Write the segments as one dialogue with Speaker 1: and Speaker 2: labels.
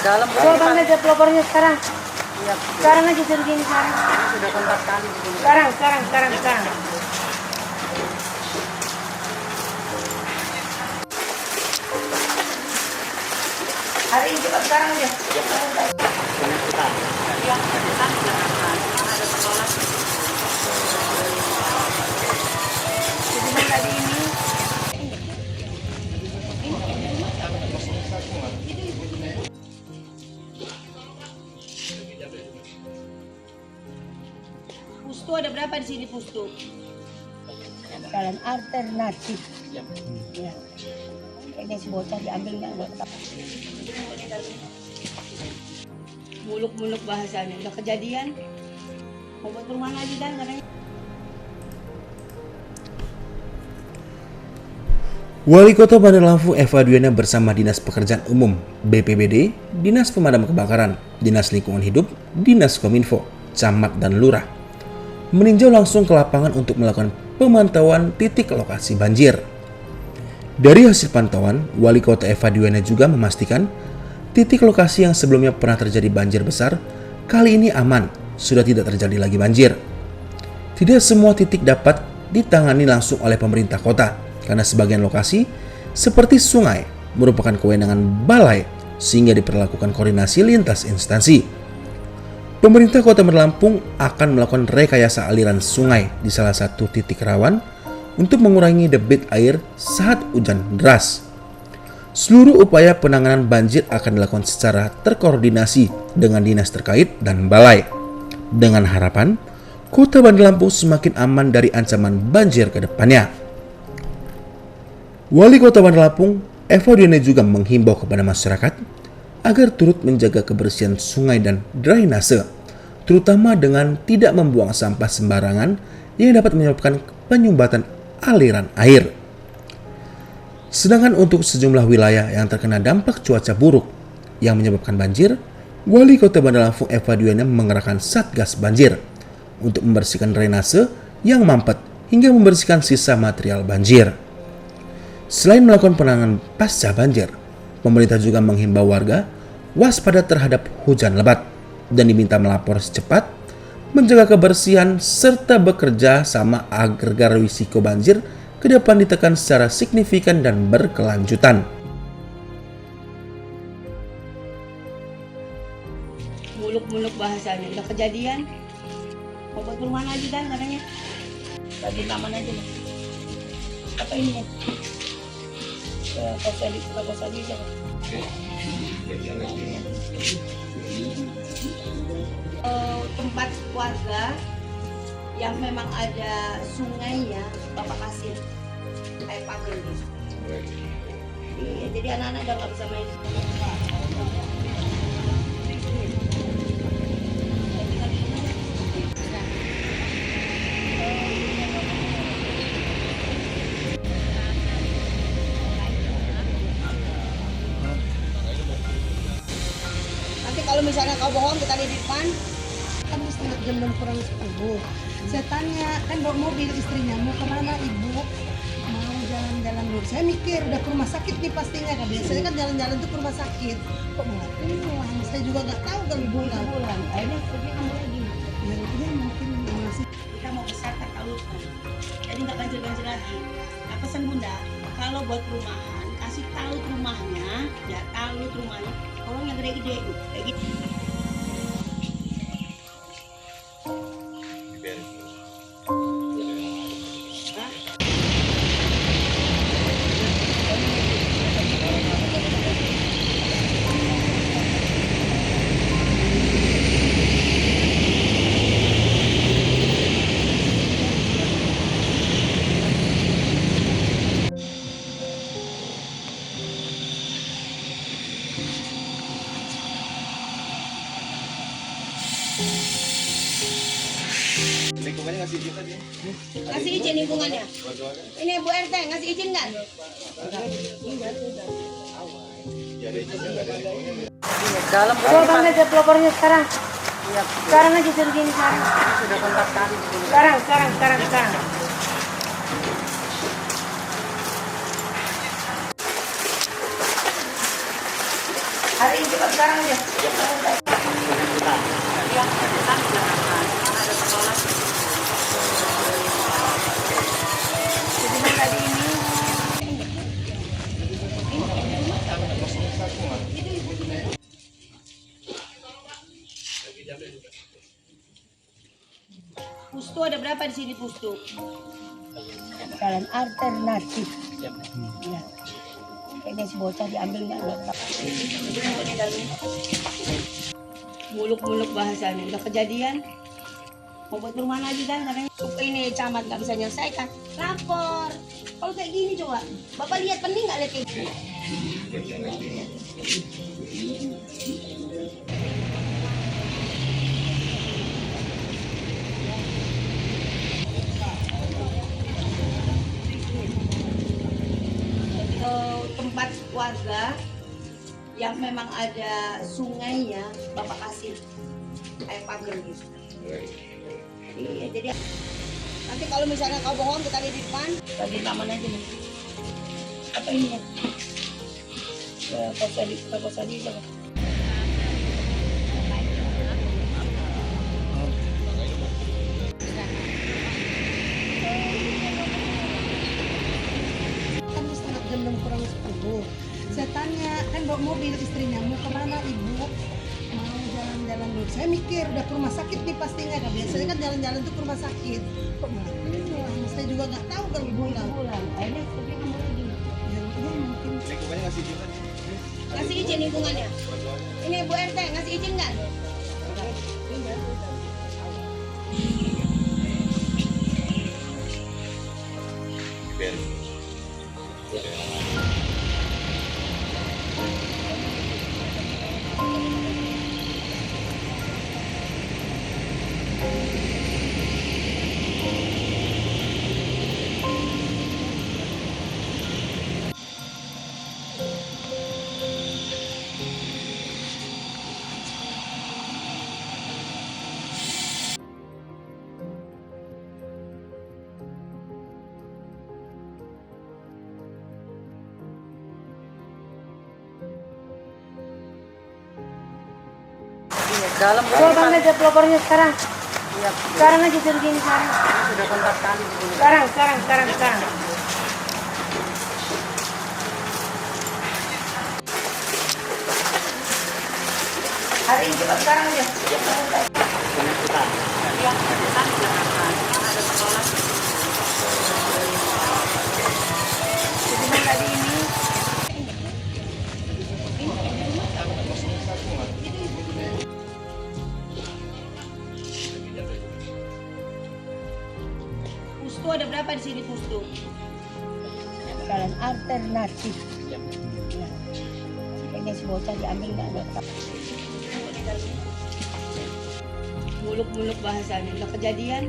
Speaker 1: Dalam
Speaker 2: Coba bang aja pelopornya sekarang.
Speaker 1: Iya.
Speaker 2: Sekarang aja suruh gini sekarang.
Speaker 1: Sudah kontak kali begini.
Speaker 2: Sekarang. Hari ini cepat sekarang aja.
Speaker 1: Dengan kita.
Speaker 2: Yang kita ada persoalan. Jadi tadi ini. Pustu ada berapa di sini Pustu?
Speaker 3: Jalan alternatif. Ya. Ini si bocah diambil nggak buat apa?
Speaker 2: Muluk-muluk bahasanya. Udah kejadian. Mau buat rumah lagi kan katanya.
Speaker 4: Wali Kota Bandar Lampung Eva Duyana bersama Dinas Pekerjaan Umum BPBD, Dinas Pemadam Kebakaran, Dinas Lingkungan Hidup, Dinas Kominfo, Camat dan Lurah meninjau langsung ke lapangan untuk melakukan pemantauan titik lokasi banjir. Dari hasil pantauan, Wali Kota Eva Duyana juga memastikan titik lokasi yang sebelumnya pernah terjadi banjir besar, kali ini aman, sudah tidak terjadi lagi banjir. Tidak semua titik dapat ditangani langsung oleh pemerintah kota, karena sebagian lokasi, seperti sungai, merupakan kewenangan balai, sehingga diperlakukan koordinasi lintas instansi. Pemerintah Kota Bandar Lampung akan melakukan rekayasa aliran sungai di salah satu titik rawan untuk mengurangi debit air saat hujan deras. Seluruh upaya penanganan banjir akan dilakukan secara terkoordinasi dengan dinas terkait dan balai, dengan harapan Kota Bandar Lampung semakin aman dari ancaman banjir ke depannya. Wali Kota Bandar Lampung, Eva Duyana juga menghimbau kepada masyarakat agar turut menjaga kebersihan sungai dan drainase, terutama dengan tidak membuang sampah sembarangan yang dapat menyebabkan penyumbatan aliran air. Sedangkan untuk sejumlah wilayah yang terkena dampak cuaca buruk yang menyebabkan banjir, Wali Kota Bandar Lampung Eva Duyana mengerahkan Satgas Banjir untuk membersihkan drainase yang mampet hingga membersihkan sisa material banjir. Selain melakukan penanganan pasca banjir, pemerintah juga menghimbau warga waspada terhadap hujan lebat dan diminta melapor secepat, menjaga kebersihan, serta bekerja sama agar risiko banjir ke depan ditekan secara signifikan dan berkelanjutan.
Speaker 2: Muluk-muluk bahasanya. Udah kejadian. Mau buat rumah lagi kan katanya. Tadi taman aja nih. Apa ini ya? Pos lagi aja. Tempat warga yang memang ada sungainya, Bapak kasih air pakai gitu. Iya, jadi anak-anak udah nggak bisa main. Nanti kalau misalnya kau bohong, kita di depan.
Speaker 3: Kan setengah jam dan kurang 10. Saya tanya, kan bawa mobil istrinya, mau kemana ibu? Mau jalan-jalan dulu. Saya mikir, udah ke rumah sakit nih pastinya. Kan biasanya kan jalan-jalan tuh ke rumah sakit. Kok malah pulang? Saya juga nggak tahu kan liburan.
Speaker 2: Akhirnya pergi kamu lagi.
Speaker 3: Ya itu mungkin masih.
Speaker 2: Kita mau besar kan talukan. Jadi nggak banjir-banjir lagi. Nah, pesan Bunda, kalau buat perumahan, kasih talut rumahnya, ya talut rumahnya. Orang yang gede-gede, kayak gitu.
Speaker 5: Lingkungannya ngasih izin aja.
Speaker 2: Ngasih izin lingkungannya. Ini Bu RT ngasih izin nggak?
Speaker 5: Ya ada izin nggak ada lingkungannya.
Speaker 1: Dalam
Speaker 2: Coba bang aja pelopornya sekarang.
Speaker 1: Iya.
Speaker 2: Sekarang aja suruh gini sekarang.
Speaker 1: Sudah kontak kali begini.
Speaker 2: Sekarang. Hari ini cepat sekarang aja. Jadi tadi ini Pustu ada berapa di sini Pustu?
Speaker 3: Jalan alternatif. Ya. Kayaknya si bocah diambil nggak ada.
Speaker 2: Muluk-muluk bahasanya udah kejadian. Mau buat rumah lagi kan katanya ini camat nggak bisa nyelesaikan. Lapor. Kalau kayak gini coba, bapak lihat pening nggak lihat kayak gini? Tempat warga yang memang ada sungainya, bapak kasih air pagar gitu. Iya, jadi nanti kalau misalnya kau bohong kita di depan, bagi taman aja nih. Apa ini ya? Kau tadi coba.
Speaker 3: Kan setengah jam dan kurang 10. Saya tanya, kan bawa mobil istrinya, mau kemana ibu? Mau jalan-jalan dulu. Saya mikir, udah ke rumah sakit nih pastinya. Kan biasanya kan jalan-jalan tuh ke rumah sakit. Kok malah pulang? Saya juga nggak tahu kalau pulang.
Speaker 2: Akhirnya dia kamu lagi.
Speaker 3: Ya mungkin.
Speaker 5: Lingkungannya ngasih izin kan?
Speaker 2: Ngasih izin lingkungannya. Ini Bu RT ngasih izin nggak?
Speaker 5: Biar.
Speaker 1: Dalam
Speaker 3: Coba bang aja pelopornya sekarang.
Speaker 1: Iya,
Speaker 3: Sekarang aja jadi gini sekarang.
Speaker 1: sudah kontak kali di sini.
Speaker 3: Sekarang.
Speaker 2: Hari ini cepat sekarang aja. Jadi tadi ini Pustu ada berapa di sini Pustu?
Speaker 3: Jalan alternatif. Ya. Kayaknya si bocah diambil nggak ada.
Speaker 2: Muluk-muluk bahasanya udah kejadian.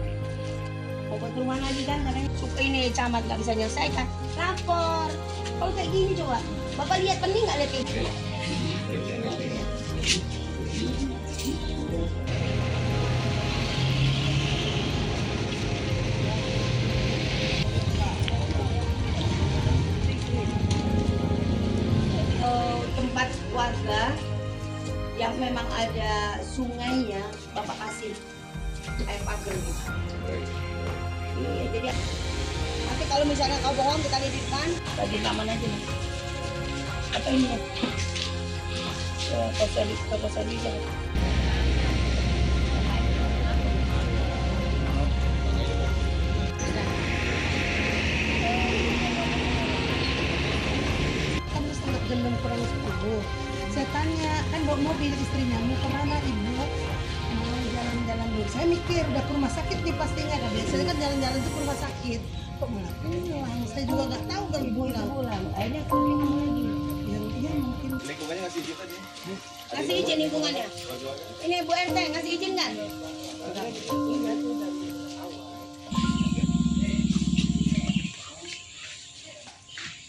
Speaker 2: Mau buat rumah lagi kan katanya ini camat nggak bisa nyelesaikan. Lapor. Kalau kayak gini coba, bapak lihat pening nggak lihat kayak gini? Tempat warga yang memang ada sungainya, bapak kasih air pagar gitu. Iya, jadi nanti kalau misalnya kau bohong kita di depan, bagi taman aja nih. Apa ini ya? Kau tadi coba.
Speaker 3: Kan setengah jam dan kurang 10. Saya tanya, kan bawa mobil istrinya, mau kemana ibu? Mau jalan-jalan dulu. Saya mikir, udah ke rumah sakit nih pastinya. Kan biasanya kan jalan-jalan tuh ke rumah sakit. Kok malah pulang? Saya juga nggak tahu kalau pulang. Akhirnya kamu lagi. Ya mungkin.
Speaker 5: Lingkungannya ngasih izin aja.
Speaker 2: Ngasih izin lingkungannya. Ini Bu RT ngasih izin nggak?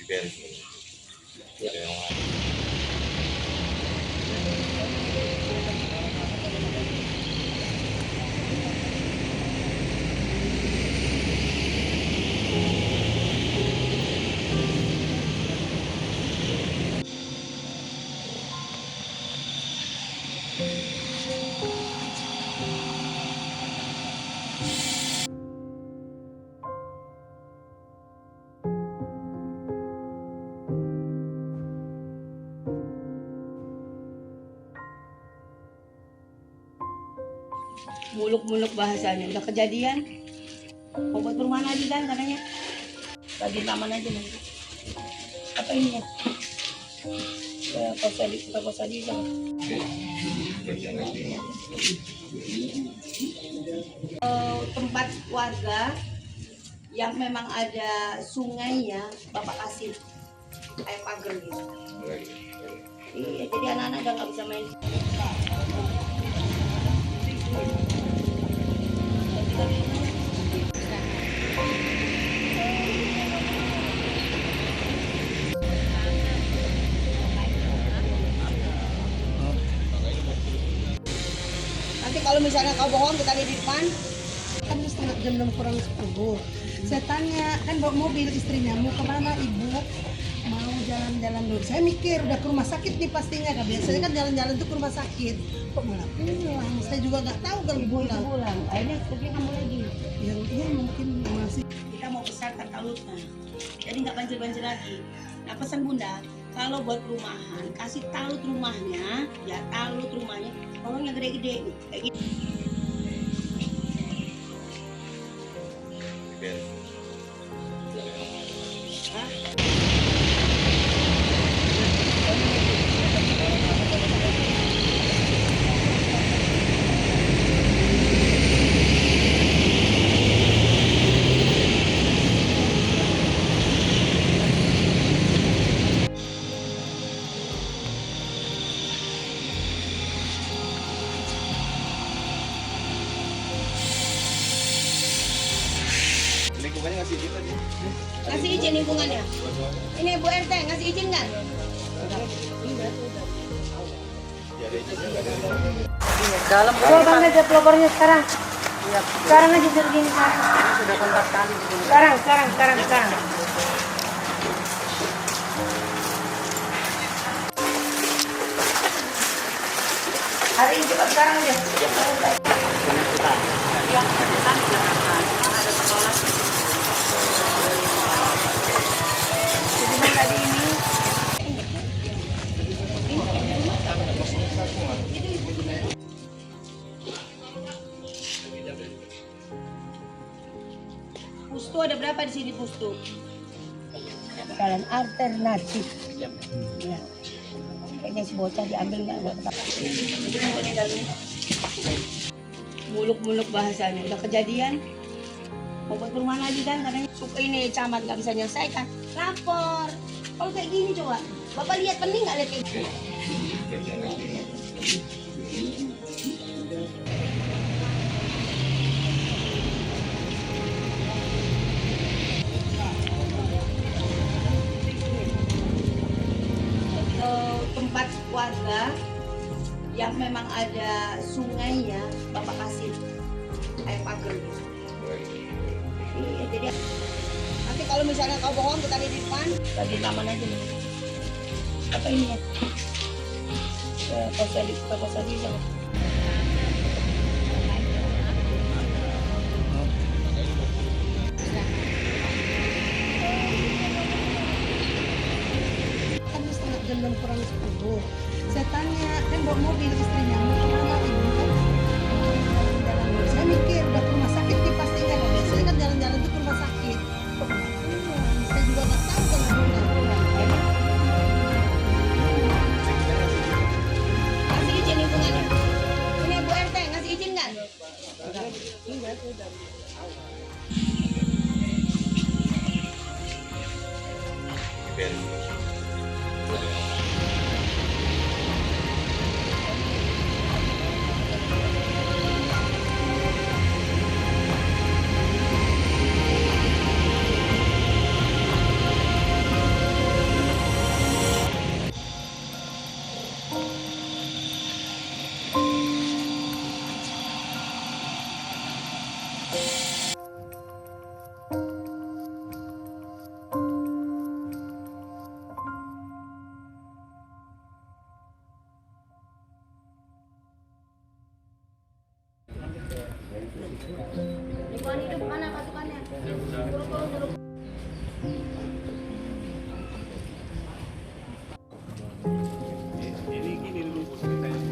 Speaker 5: Biar.
Speaker 2: muluk-muluk bahasanya. Udah kejadian. Mau buat perumahan lagi kan katanya. Bagi taman aja nanti. Apa ini ya? Kita pos tadi kan. Tempat warga yang memang ada sungainya, Bapak kasih air pagar gitu. Iya, jadi anak-anak udah nggak bisa main. Nanti kalau misalnya kau bohong, kita di depan.
Speaker 3: Kan setengah jam dan kurang 10. Saya tanya, kan bawa mobil istrinya, mau kemana ibu? Mau jalan-jalan dulu. Saya mikir udah ke rumah sakit nih pastinya, kan biasanya kan jalan-jalan tuh ke rumah sakit. Kok malah pulang? Saya juga nggak tahu kalau pulang.
Speaker 2: Pulang, akhirnya pergi kamu lagi.
Speaker 3: Ya mungkin masih.
Speaker 2: Kita mau besarkan talutnya, jadi nggak banjir-banjir lagi. Nah pesan bunda, kalau buat perumahan kasih talut rumahnya, ya talut rumahnya, tolong yang gede-gede kayak gitu.
Speaker 5: Diberes. Lingkungannya ngasih izin tadi.
Speaker 2: Ngasih izin lingkungannya. Ini Bu RT ngasih izin nggak?
Speaker 5: Ya ada izin nggak ada izin.
Speaker 1: Dalam
Speaker 6: Coba bang aja pelopornya sekarang.
Speaker 1: Iya,
Speaker 6: Sekarang aja segini sekarang.
Speaker 1: sudah kontak kali di sini.
Speaker 6: Sekarang.
Speaker 2: Hari ini cepat sekarang aja. Jadi tadi ini Pustu ada berapa di sini Pustu?
Speaker 6: Jalan alternatif. Ya. Kayaknya si bocah diambil nggak buat apa.
Speaker 2: Muluk-muluk bahasanya. Udah kejadian. Mau buat perumahan lagi kan katanya. Suka ini camat nggak bisa nyelesaikan. Lapor. Kalau kayak gini coba. Bapak lihat pening nggak lihat kayak gini? Tempat warga yang memang ada sungainya, Bapak kasih air pagar gitu. Iya, jadi nanti kalau misalnya kau bohong, kita di depan, bagi taman aja nih. Apa ini ya? Pos tadi kan.
Speaker 3: Kan setengah jam dan kurang 10. Saya tanya, kan bawa mobil istrinya, mau kemana ibu? Mau jalan-jalan dulu. Saya mikir udah ke rumah sakit nih pastinya, kan biasanya kan jalan-jalan tuh ke rumah sakit. Kok malah pulang? Saya juga nggak tahu kalau pulang.
Speaker 2: Ngasih izin lingkungannya. Ini Bu RT ngasih izin nggak?
Speaker 5: Diberes.
Speaker 2: Lingkungan hidup mana pasukannya?
Speaker 5: Ini gini dulu ceritanya.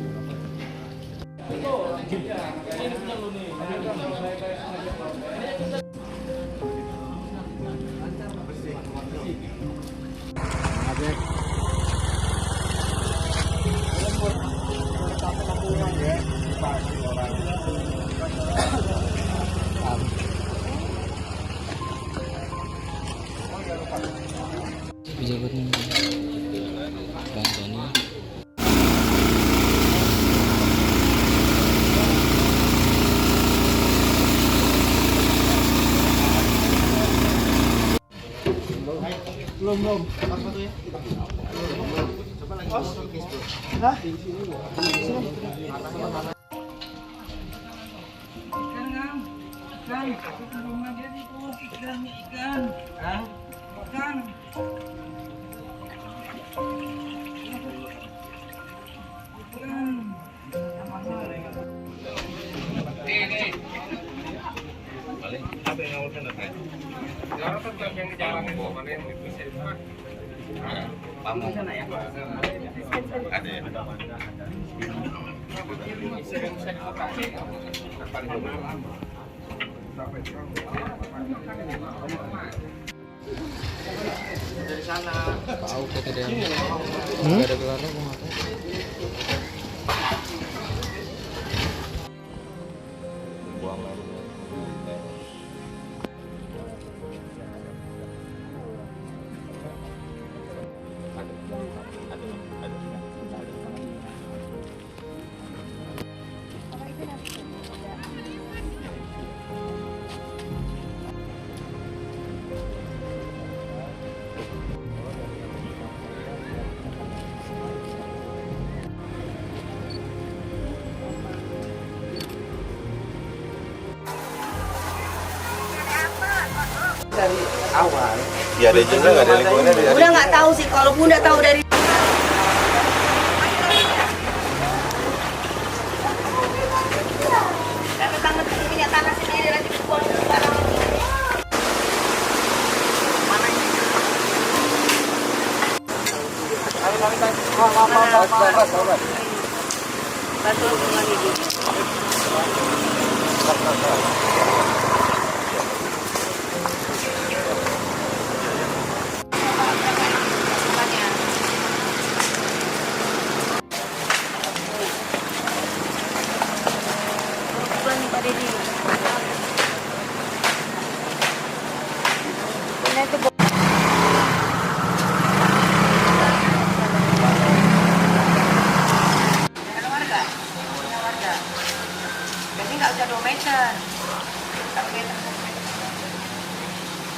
Speaker 1: belum. Dari awal.
Speaker 5: Ya ada juga nggak ada lingkungannya dari
Speaker 2: Bunda nggak tahu sih, kalau Bunda tahu dari tangan punya tanah sendiri lagi dibuang sembarangan. Bantu lingkungan hidup. Jadi nggak usah 2 meter.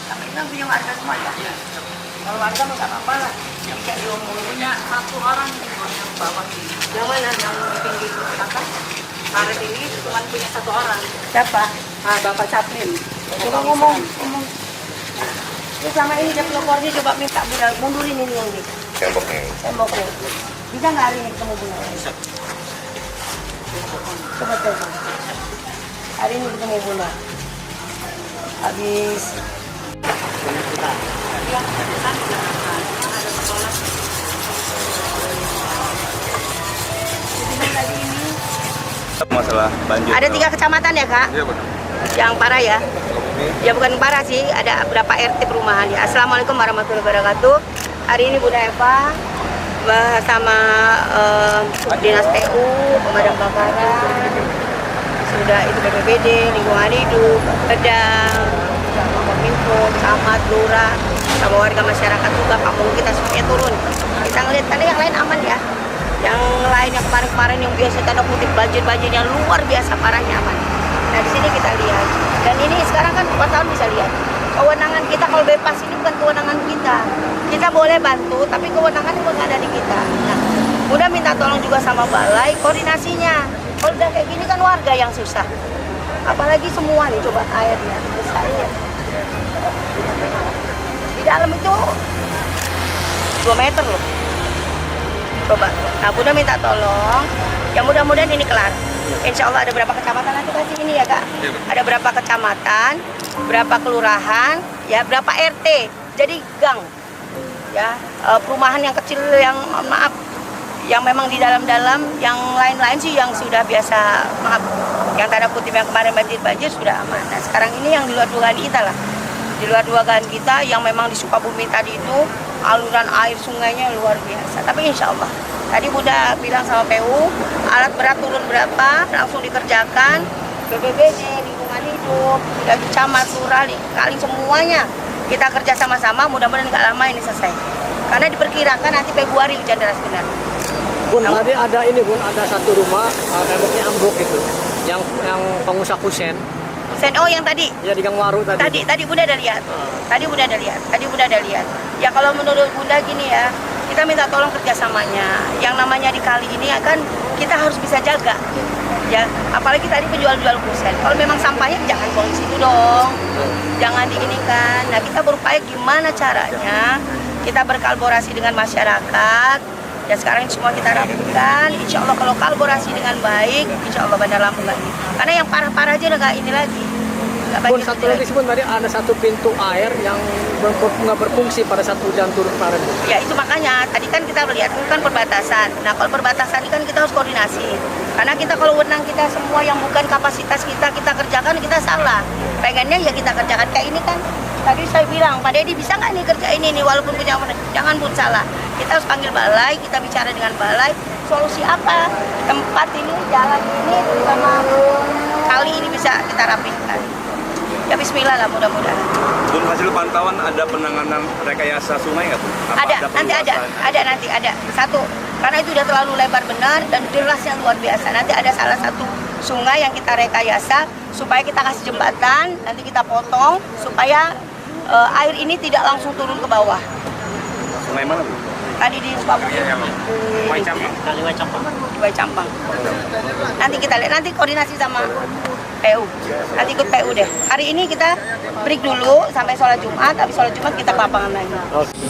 Speaker 2: Tapi itu punya warga semua ya? Kalau warga mah nggak apa-apa lah. Yang kayak diomongnya 1 orang di bawah sini. Yang mana? Yang di pinggir apa? Karet ini cuma punya 1 orang. Siapa? Bapak Caplin. Coba ngomong. Ini selama ini developernya coba minta Bunda mundurin ini yang ini. Temboknya. Bisa nggak hari ini ketemu Bunda? Bisa. Coba. Hari ini ketemu Bunda. Habis.
Speaker 5: masalah banjir.
Speaker 2: Ada 3 kecamatan ya Kak?
Speaker 5: Iya benar.
Speaker 2: Yang parah ya? Ya bukan parah sih, ada berapa RT perumahan ya. Assalamualaikum warahmatullahi wabarakatuh. Hari ini Bunda Eva bersama Dinas PU, Pemadam Kebakaran, sudah itu BPBD, Lingkungan Hidup, Pedang, Kominfo, Camat, Lurah, sama warga masyarakat juga kampung kita semuanya turun. Kita ngelihat tadi yang lain aman ya. Yang lain yang kemarin-kemarin yang biasa tanda kutip banjir-banjirnya luar biasa parahnya aman. Nah di sini kita lihat. Dan ini sekarang kan wartawan bisa lihat. Kewenangan kita kalau bebas ini bukan kewenangan kita. Kita boleh bantu, tapi kewenangannya bukan ada di kita. Nah, Bunda minta tolong juga sama balai koordinasinya. Kalau udah kayak gini kan warga yang susah. Apalagi semua nih, coba airnya besar ya. Di dalam itu 2 meter loh. Coba. Nah, Bunda minta tolong. Ya mudah-mudahan ini kelar. Insya Allah ada berapa kecamatan nanti kasih ini ya Kak? Ada berapa kecamatan, berapa kelurahan, ya berapa RT. Jadi gang, ya perumahan yang kecil yang maaf, yang memang di dalam-dalam, yang lain-lain sih yang sudah biasa maaf, yang tanda kutip yang kemarin banjir sudah aman. Nah sekarang ini yang di luar dugaan kita lah, di luar dugaan kita yang memang di Sukabumi tadi itu aluran air sungainya luar biasa. Tapi insya Allah. Tadi Bunda bilang sama PU, alat berat turun berapa, langsung dikerjakan. BPBD, Lingkungan Hidup, dan Camat, Lurah, Kali semuanya. Kita kerja sama-sama, mudah-mudahan nggak lama ini selesai. Karena diperkirakan nanti Februari hujan deras benar.
Speaker 1: Bun, tadi ada ini Bun, ada 1 rumah temboknya ambruk itu. Yang pengusaha kusen
Speaker 2: Oh yang tadi.
Speaker 1: Ya di Gang Waru tadi.
Speaker 2: Tadi Bunda ada lihat. Tadi Bunda ada lihat. Ya kalau menurut Bunda gini ya, kita minta tolong kerjasamanya. Yang namanya di kali ini kan kita harus bisa jaga. Ya, apalagi tadi penjual-jual kusen. Kalau memang sampahnya jangan buang di situ dong. Jangan diinikan. Nah, kita berupaya gimana caranya kita berkolaborasi dengan masyarakat. Ya sekarang semua kita rapikan. Insya Allah kalau kolaborasi dengan baik, Insya Allah Bandar Lampung lagi. Karena yang parah-parah aja udah nggak ini lagi.
Speaker 1: Bun, satu lagi sebenarnya ada satu pintu air yang nggak berfungsi pada saat hujan turun kemarin.
Speaker 2: Ya itu makanya tadi kan kita melihat itu kan perbatasan. Nah kalau perbatasan ini kan kita harus koordinasi. Karena kita kalau wenang kita semua yang bukan kapasitas kita kerjakan kita salah. Pengennya ya kita kerjakan kayak ini kan. Tadi saya bilang Pak Dedi bisa nggak nih kerjain ini walaupun punya jangan pun salah. Kita harus panggil balai, kita bicara dengan balai. Solusi apa? Tempat ini, jalan ini, terutama kali ini bisa kita rapikan. Ya bismillah lah mudah-mudahan.
Speaker 5: Bun, hasil pantauan ada penanganan rekayasa sungai nggak, Bu?
Speaker 2: Ada. Satu, karena itu udah terlalu lebar benar dan derasnya luar biasa. Nanti ada salah satu sungai yang kita rekayasa supaya kita kasih jembatan, nanti kita potong supaya air ini tidak langsung turun ke bawah.
Speaker 5: Sungai mana, Bu?
Speaker 2: Tadi di Sukabumi. Wai Campang. Nanti kita lihat, nanti koordinasi sama PU. Nanti ikut PU deh. Hari ini kita break dulu sampai sholat Jumat, habis sholat Jumat kita ke lapangan lagi.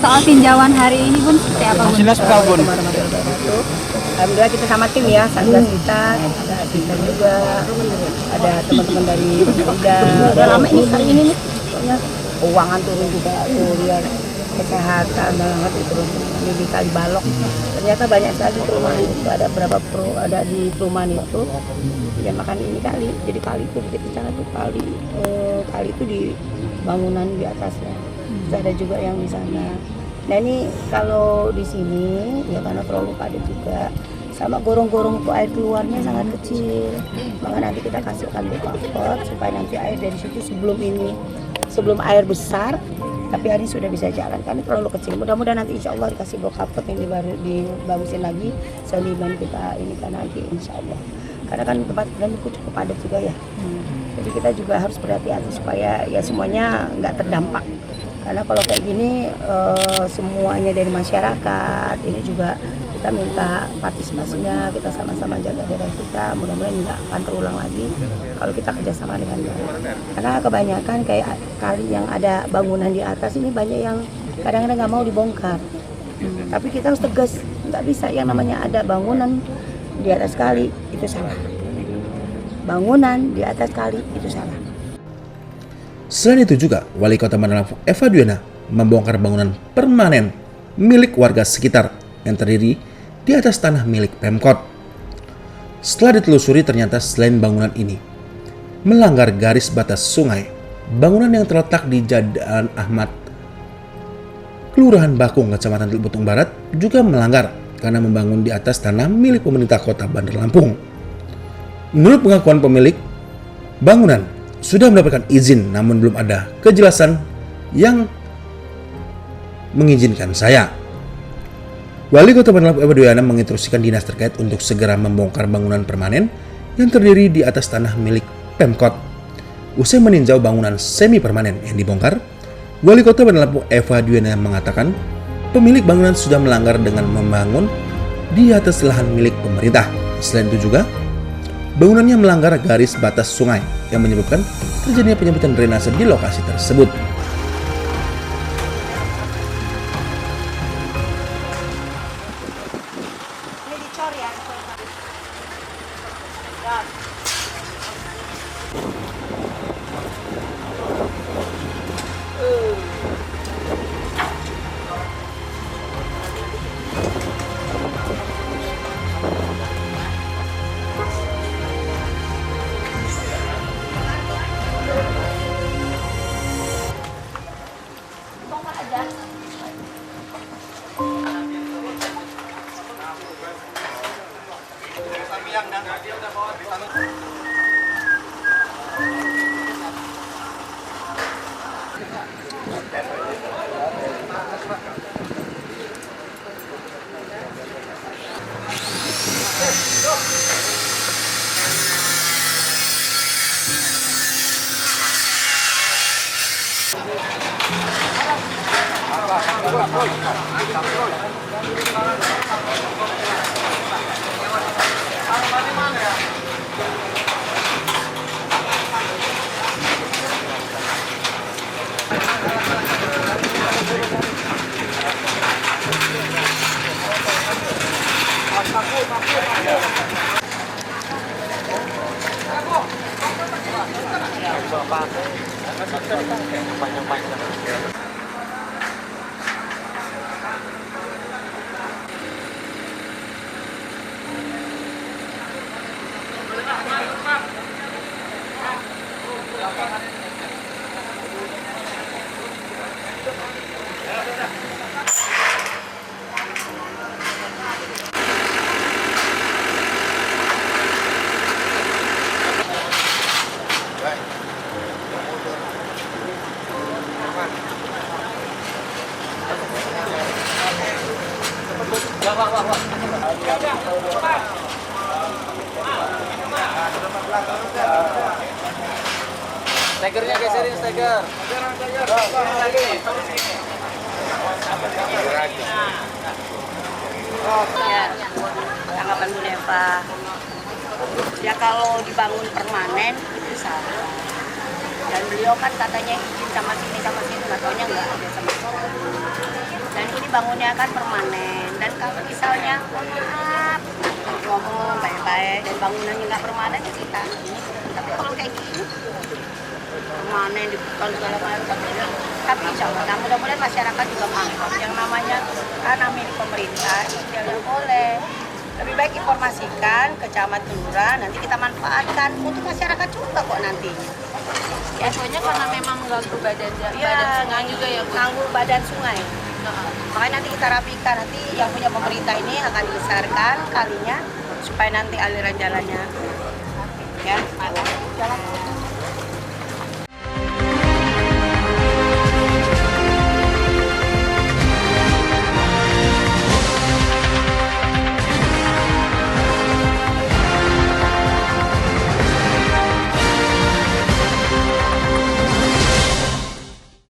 Speaker 6: Soal tinjauan hari ini Bun, seperti apa Bun?
Speaker 2: Alhamdulillah kita sama tim ya, satgas kita, ada kita juga, ada teman-teman dari Polda. Udah lama ini hari ini nih, pokoknya keuangan turun juga, lihat kesehatan banget itu ini di Kalibalok. Ternyata banyak sekali perumahan itu, ada berapa ada di perumahan itu. Ya makan ini kali, jadi kali itu bicara tuh kali itu di bangunan di atasnya. Terus ada juga yang di sana. Nah ini kalau di sini ya karena terlalu padat juga, sama gorong-gorong tuh air keluarnya sangat kecil. Maka nanti kita kasihkan pot supaya nanti air dari situ sebelum air besar, tapi hari sudah bisa jalan karena terlalu kecil. Mudah-mudahan nanti insya Allah dikasih blok-kapot yang dibagusin lagi seliban kita ini kan nanti insya Allah. Karena kan tempat kita cukup padat juga ya. Jadi kita juga harus berhati-hati supaya ya semuanya nggak terdampak. Karena kalau kayak gini semuanya dari masyarakat, ini juga kita minta partisipasinya, kita sama-sama jaga daerah kita, mudah-mudahan nggak akan terulang lagi kalau kita kerjasama dengan baik. Karena kebanyakan kayak kali yang ada bangunan di atas ini banyak yang kadang-kadang nggak mau dibongkar. Tapi kita harus tegas, nggak bisa yang namanya ada bangunan di atas kali itu salah. Bangunan di atas kali itu salah.
Speaker 4: Selain itu juga, Wali Kota Bandar Lampung Eva Duyana membongkar bangunan permanen milik warga sekitar yang terdiri di atas tanah milik Pemkot. Setelah ditelusuri ternyata selain bangunan ini melanggar garis batas sungai, bangunan yang terletak di Jalan Ahmad, Kelurahan Bakung, Kecamatan Teluk Betung Barat juga melanggar karena membangun di atas tanah milik pemerintah Kota Bandar Lampung. Menurut pengakuan pemilik bangunan, sudah mendapatkan izin namun belum ada kejelasan yang mengizinkan saya. Wali Kota Bandar Lampung Eva Duyana menginstruksikan dinas terkait untuk segera membongkar bangunan permanen yang terdiri di atas tanah milik Pemkot. Usai meninjau bangunan semi permanen yang dibongkar, Wali Kota Bandar Lampung Eva Duyana mengatakan pemilik bangunan sudah melanggar dengan membangun di atas lahan milik pemerintah. Selain itu juga bangunannya melanggar garis batas sungai yang menyebabkan terjadinya penyempitan drainase di lokasi tersebut.
Speaker 2: Ini dicor ya.
Speaker 1: Stegernya geserin, steger.
Speaker 2: Ya, tanggapan Bu Neva. Ya kalau dibangun permanen itu salah. Dan beliau kan katanya izin sama sini, nggak taunya nggak ada sama sekali. Dan ini bangunnya kan permanen. Dan kalau misalnya maaf, ngomong baik-baik dan bangunannya nggak permanen ya kita. Tapi kalau kayak gini permanen dibuka segala macam. Tapi insya Allah, nah, mudah-mudahan masyarakat juga menganggap yang namanya tanah milik pemerintah itu jangan boleh. Lebih baik informasikan ke camat kelurahan, nanti kita manfaatkan untuk masyarakat juga kok nantinya.
Speaker 7: Ya, soalnya karena memang mengganggu badan sungai juga ya, Bu.
Speaker 2: Ganggu badan sungai. Makanya nanti kita rapikan, nanti yang punya pemerintah ini akan dibesarkan kalinya supaya nanti aliran jalannya